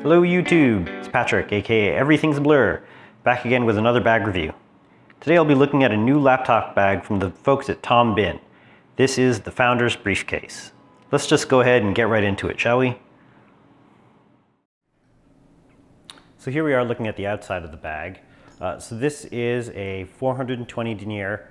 Hello YouTube, it's Patrick, aka Everything's a Blur, back again with another bag review. Today I'll be looking at a new laptop bag from the folks at Bihn. This is the Founder's Briefcase. Let's just go ahead and get right into it, shall we? So here we are looking at the outside of the bag. So this is a 420 denier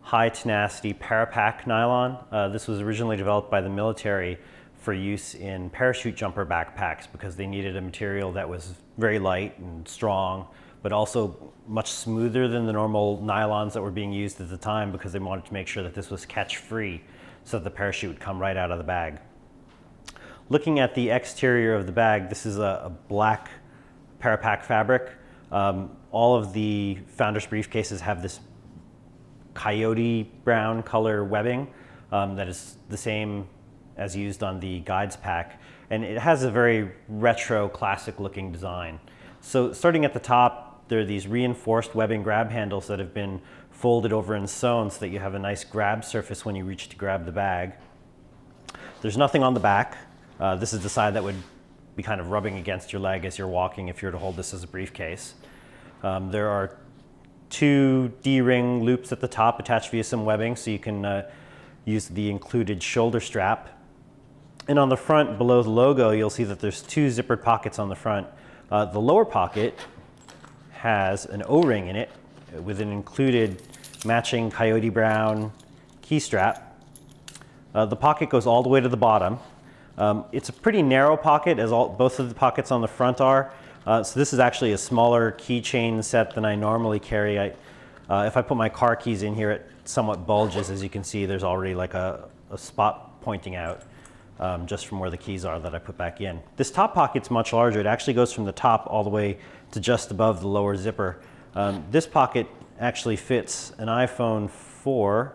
high tenacity parapack nylon. This was originally developed by the military for use in parachute jumper backpacks because they needed a material that was very light and strong, but also much smoother than the normal nylons that were being used at the time because they wanted to make sure that this was catch free so that the parachute would come right out of the bag. Looking at the exterior of the bag, this is a black parapack fabric. All of the Founder's Briefcases have this coyote brown color webbing that is the same as used on the Guides pack, and it has a very retro classic looking design. So starting at the top, there are these reinforced webbing grab handles that have been folded over and sewn so that you have a nice grab surface when you reach to grab the bag. There's nothing on the back. This is the side that would be kind of rubbing against your leg as you're walking if you were to hold this as a briefcase. There are two D-ring loops at the top attached via some webbing, so you can use the included shoulder strap. And on the front, below the logo, you'll see that there's two zippered pockets on the front. The lower pocket has an O-ring in it with an included matching coyote brown key strap. The pocket goes all the way to the bottom. It's a pretty narrow pocket, as both of the pockets on the front are. So this is actually a smaller keychain set than I normally carry. If I put my car keys in here, it somewhat bulges. As you can see, there's already like a spot pointing out just from where the keys are that I put back in. This top pocket's much larger. It actually goes from the top all the way to just above the lower zipper. This pocket actually fits an iPhone 4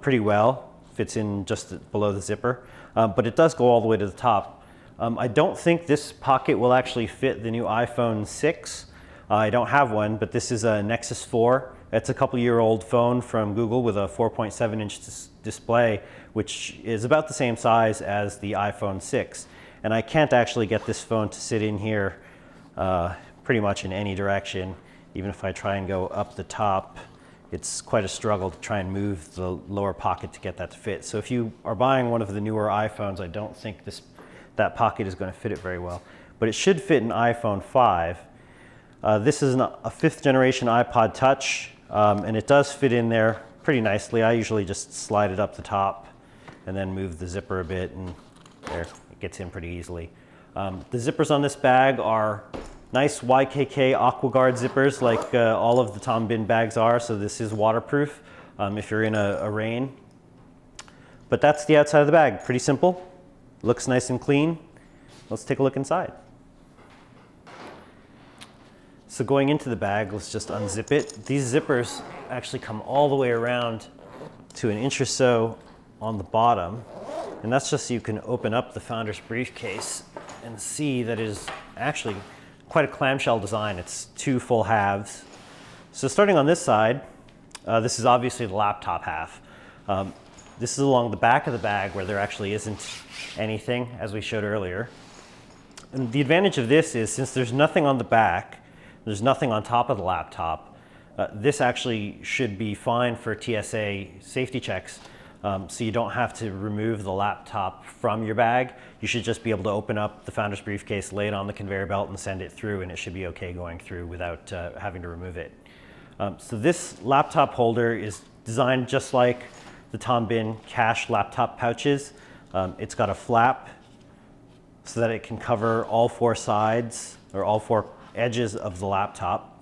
pretty well. Fits in just below the zipper, but it does go all the way to the top. I don't think this pocket will actually fit the new iPhone 6. I don't have one, but this is a Nexus 4. It's a couple-year-old phone from Google with a 4.7-inch display, which is about the same size as the iPhone 6. And I can't actually get this phone to sit in here pretty much in any direction. Even if I try and go up the top, it's quite a struggle to try and move the lower pocket to get that to fit. So if you are buying one of the newer iPhones, I don't think that pocket is going to fit it very well. But it should fit an iPhone 5. This is a 5th generation iPod Touch, and it does fit in there pretty nicely. I usually just slide it up the top and then move the zipper a bit, and there, it gets in pretty easily. The zippers on this bag are nice YKK AquaGuard zippers like all of the Bihn bags are, so this is waterproof if you're in a rain. But that's the outside of the bag. Pretty simple. Looks nice and clean. Let's take a look inside. So going into the bag, let's just unzip it. These zippers actually come all the way around to an inch or so on the bottom. And that's just so you can open up the Founder's Briefcase and see that it is actually quite a clamshell design. It's two full halves. So starting on this side, this is obviously the laptop half. This is along the back of the bag where there actually isn't anything, as we showed earlier. And the advantage of this is, since there's nothing on the back, there's nothing on top of the laptop, this actually should be fine for TSA safety checks. So you don't have to remove the laptop from your bag. You should just be able to open up the Founder's Briefcase, lay it on the conveyor belt, and send it through, and it should be okay going through without having to remove it. So this laptop holder is designed just like the Bihn cash laptop pouches. It's got a flap so that it can cover all four sides, or all four edges of the laptop.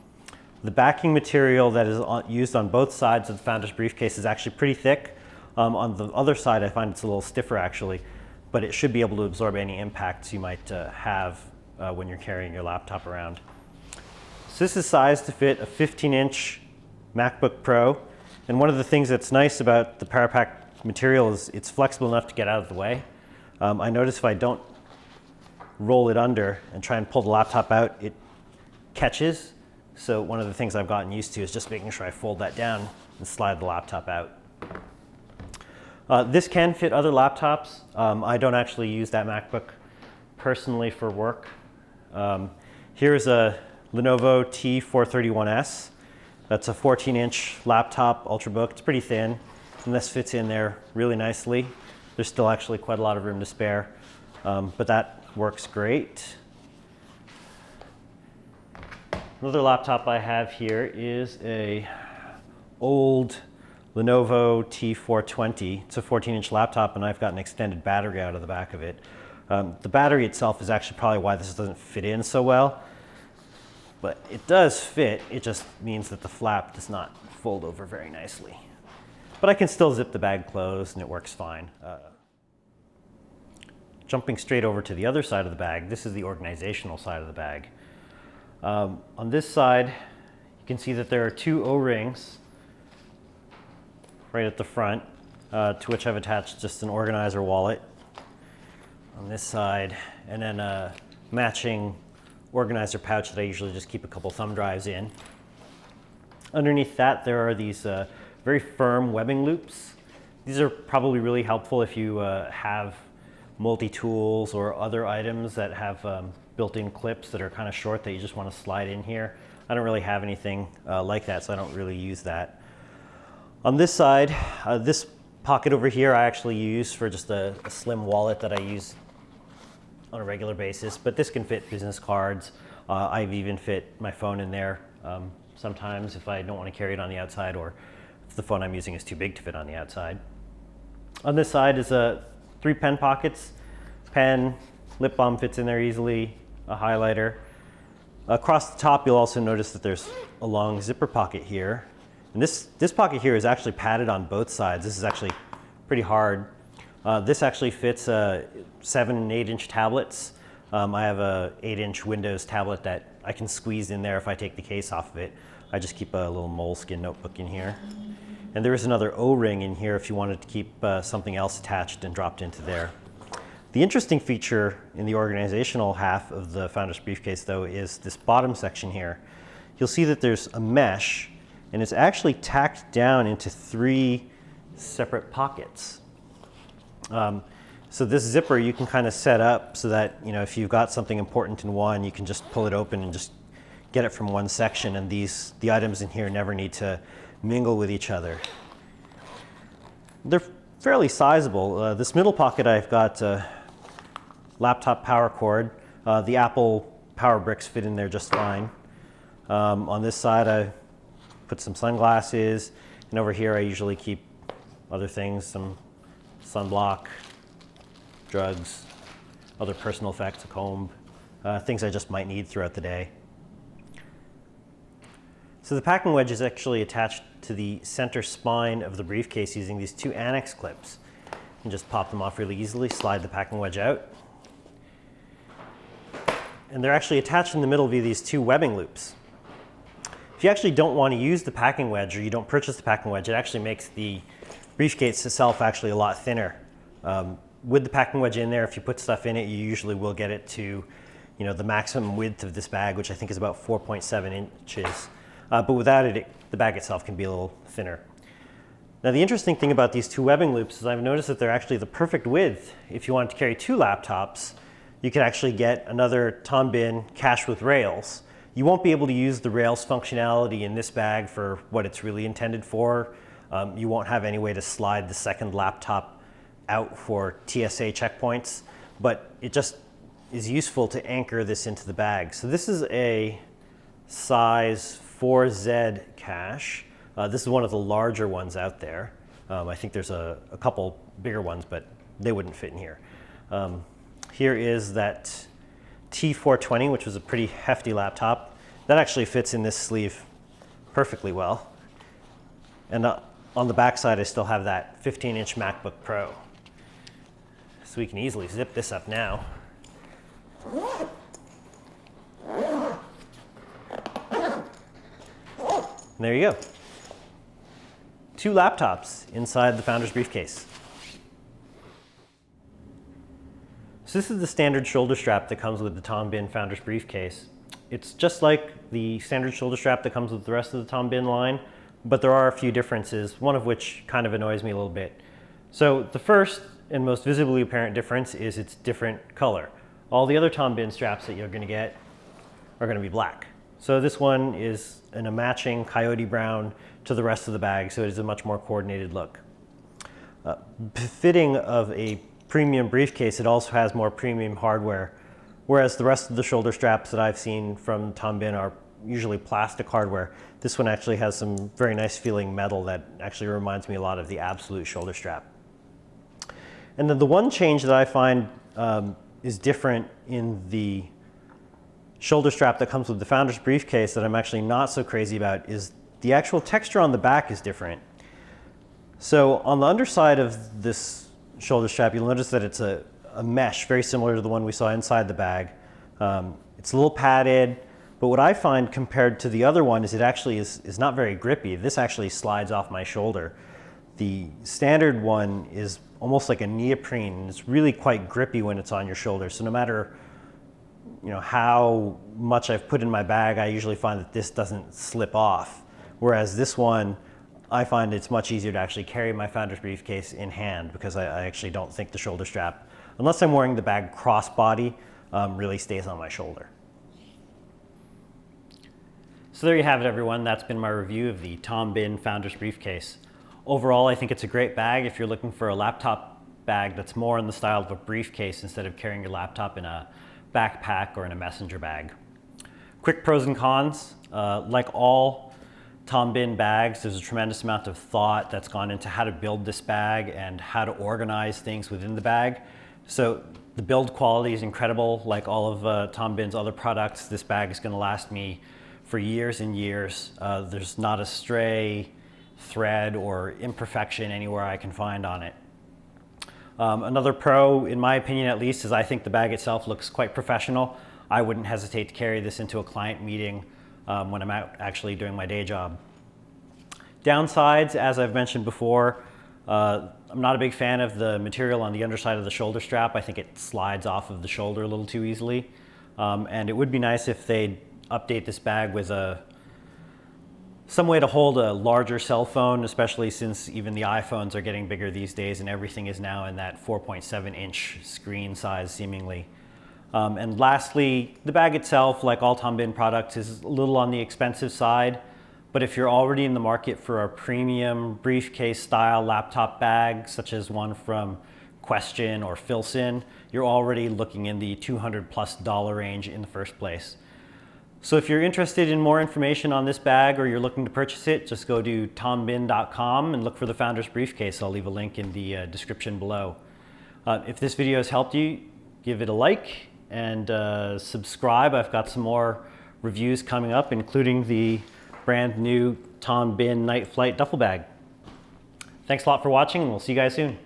The backing material that is used on both sides of the Founder's Briefcase is actually pretty thick. On the other side, I find it's a little stiffer actually, but it should be able to absorb any impacts you might have when you're carrying your laptop around. So this is sized to fit a 15-inch MacBook Pro. And one of the things that's nice about the parapack material is it's flexible enough to get out of the way. I notice if I don't roll it under and try and pull the laptop out, it catches. So one of the things I've gotten used to is just making sure I fold that down and slide the laptop out. This can fit other laptops. I don't actually use that MacBook personally for work. Here's a Lenovo T431S. That's a 14-inch laptop Ultrabook. It's pretty thin, and this fits in there really nicely. There's still actually quite a lot of room to spare, but that works great. Another laptop I have here is a old Lenovo T420. It's a 14-inch laptop, and I've got an extended battery out of the back of it. The battery itself is actually probably why this doesn't fit in so well, but it does fit. It just means that the flap does not fold over very nicely. But I can still zip the bag closed and it works fine. Jumping straight over to the other side of the bag, this is the organizational side of the bag. On this side, you can see that there are two O-rings right at the front, to which I've attached just an organizer wallet on this side, and then a matching organizer pouch that I usually just keep a couple thumb drives in. Underneath that, there are these very firm webbing loops. These are probably really helpful if you have multi-tools or other items that have built-in clips that are kind of short that you just want to slide in here. I don't really have anything like that, so I don't really use that. On this side, this pocket over here I actually use for just a slim wallet that I use on a regular basis, but this can fit business cards. I've even fit my phone in there sometimes if I don't want to carry it on the outside, or if the phone I'm using is too big to fit on the outside. On this side is 3 pen pockets. Pen, lip balm fits in there easily, a highlighter. Across the top, you'll also notice that there's a long zipper pocket here. And this pocket here is actually padded on both sides. This is actually pretty hard. This actually fits 7 and 8-inch tablets. I have a 8-inch Windows tablet that I can squeeze in there if I take the case off of it. I just keep a little moleskin notebook in here. And there is another O-ring in here if you wanted to keep something else attached and dropped into there. The interesting feature in the organizational half of the Founder's Briefcase, though, is this bottom section here. You'll see that there's a mesh, and it's actually tacked down into 3 separate pockets. So this zipper you can kind of set up so that, you know, if you've got something important in one, you can just pull it open and just get it from one section, and the items in here never need to mingle with each other. They're fairly sizable. This middle pocket, I've got a laptop power cord. The Apple power bricks fit in there just fine. On this side, I put some sunglasses, and over here I usually keep other things, some sunblock, drugs, other personal effects, a comb, things I just might need throughout the day. So the packing wedge is actually attached to the center spine of the briefcase using these 2 annex clips. You can just pop them off really easily, slide the packing wedge out. And they're actually attached in the middle via these 2 webbing loops. If you actually don't want to use the packing wedge, or you don't purchase the packing wedge, it actually makes the briefcase itself actually a lot thinner. With the packing wedge in there, if you put stuff in it, you usually will get it to, you know, the maximum width of this bag, which I think is about 4.7 inches. But without it, the bag itself can be a little thinner. Now, the interesting thing about these 2 webbing loops is I've noticed that they're actually the perfect width. If you wanted to carry 2 laptops, you could actually get another Tom Bihn cache with rails. You won't be able to use the rails functionality in this bag for what it's really intended for. You won't have any way to slide the second laptop out for TSA checkpoints, but it just is useful to anchor this into the bag. So this is a size 4Z cache. This is one of the larger ones out there. I think there's a couple bigger ones, but they wouldn't fit in here. Here is that T420, which was a pretty hefty laptop. That actually fits in this sleeve perfectly well. And on the back side, I still have that 15-inch MacBook Pro. So we can easily zip this up now. And there you go. 2 laptops inside the Founder's Briefcase. So this is the standard shoulder strap that comes with the Tom Bihn Founder's Briefcase. It's just like the standard shoulder strap that comes with the rest of the Tom Bihn line, but there are a few differences, one of which kind of annoys me a little bit. So the first and most visibly apparent difference is its different color. All the other Tom Bihn straps that you're going to get are going to be black. So this one is in a matching coyote brown to the rest of the bag, so it is a much more coordinated look. Befitting of a premium briefcase, it also has more premium hardware, whereas the rest of the shoulder straps that I've seen from Tom Bihn are usually plastic hardware. This one actually has some very nice feeling metal that actually reminds me a lot of the Absolute shoulder strap. And then the one change that I find is different in the shoulder strap that comes with the Founder's Briefcase that I'm actually not so crazy about is the actual texture on the back is different. So on the underside of this shoulder strap, you'll notice that it's a mesh, very similar to the one we saw inside the bag. It's a little padded, but what I find compared to the other one is it actually is not very grippy. This actually slides off my shoulder. The standard one is almost like a neoprene. It's really quite grippy when it's on your shoulder. So no matter how much I've put in my bag, I usually find that this doesn't slip off. Whereas this one, I find it's much easier to actually carry my Founder's Briefcase in hand because I actually don't think the shoulder strap, unless I'm wearing the bag crossbody, really stays on my shoulder. So there you have it, everyone. That's been my review of the Tom Bihn Founder's Briefcase. Overall, I think it's a great bag if you're looking for a laptop bag that's more in the style of a briefcase instead of carrying your laptop in a backpack or in a messenger bag. Quick pros and cons. Like all Tom Bihn bags, there's a tremendous amount of thought that's gone into how to build this bag and how to organize things within the bag. So the build quality is incredible. Like all of Tom Bihn's other products, this bag is going to last me for years and years. There's not a stray thread or imperfection anywhere I can find on it. Another pro, in my opinion at least, is I think the bag itself looks quite professional. I wouldn't hesitate to carry this into a client meeting when I'm out actually doing my day job. Downsides, as I've mentioned before, I'm not a big fan of the material on the underside of the shoulder strap. I think it slides off of the shoulder a little too easily. And it would be nice if they'd update this bag with some way to hold a larger cell phone, especially since even the iPhones are getting bigger these days and everything is now in that 4.7-inch screen size seemingly. And lastly, the bag itself, like all Tom Bihn products, is a little on the expensive side. But if you're already in the market for a premium briefcase style laptop bag, such as one from Question or Filson, you're already looking in the $200+ range in the first place. So if you're interested in more information on this bag or you're looking to purchase it, just go to tombihn.com and look for the Founder's Briefcase. I'll leave a link in the description below. If this video has helped you, give it a like and subscribe. I've got some more reviews coming up, including the brand new Tom Bihn Night Flight duffel bag. Thanks a lot for watching, and we'll see you guys soon.